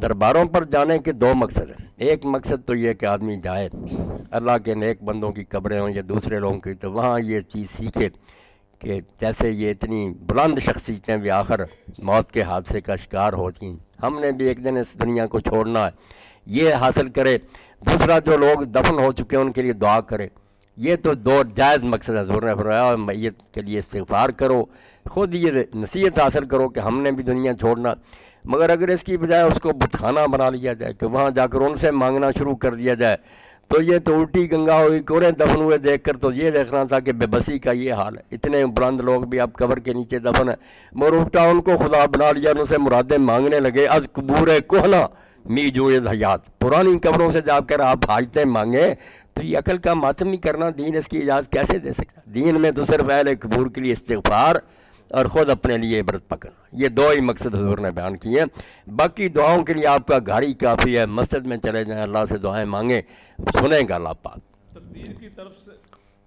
درباروں پر جانے کے دو مقصد ہیں. ایک مقصد تو یہ کہ آدمی جائے اللہ کے نیک بندوں کی قبریں ہوں یا دوسرے لوگوں کی، تو وہاں یہ چیز سیکھے کہ جیسے یہ اتنی بلند شخصیتیں بھی آخر موت کے حادثے کا شکار ہوتی ہیں، ہم نے بھی ایک دن اس دنیا کو چھوڑنا ہے، یہ حاصل کرے. دوسرا جو لوگ دفن ہو چکے ہیں ان کے لیے دعا کرے. یہ تو دو جائز مقصد ہے. حضور نے فرمایا میت کے لیے استغفار کرو، خود یہ نصیحت حاصل کرو کہ ہم نے بھی دنیا چھوڑنا. مگر اگر اس کی بجائے اس کو بت خانہ بنا لیا جائے کہ وہاں جا کر ان سے مانگنا شروع کر دیا جائے، تو یہ تو الٹی گنگا ہوئی. کوریں دفن ہوئے دیکھ کر تو یہ دیکھنا تھا کہ بے بسی کا یہ حال ہے. اتنے بلند لوگ بھی اب قبر کے نیچے دفن ہیں، مگر الٹا ان کو خدا بنا لیا، ان سے مرادیں مانگنے لگے. از قبور کوہنا می جو حیات، پرانی قبروں سے جا کر آپ حاجتیں مانگیں تو یہ عقل کا ماتم ہی کرنا. دین اس کی اجازت کیسے دے سکتا؟ دین میں تو صرف اہل قبور کے لیے استغفار اور خود اپنے لیے عبرت پکڑنا، یہ دو ہی مقصد حضور نے بیان کیے ہیں. باقی دعاؤں کے لیے آپ کا گھر ہی کافی ہے، مسجد میں چلے جائیں، اللہ سے دعائیں مانگیں، سنیں گا اللہ پاک. تقدیر کی طرف سے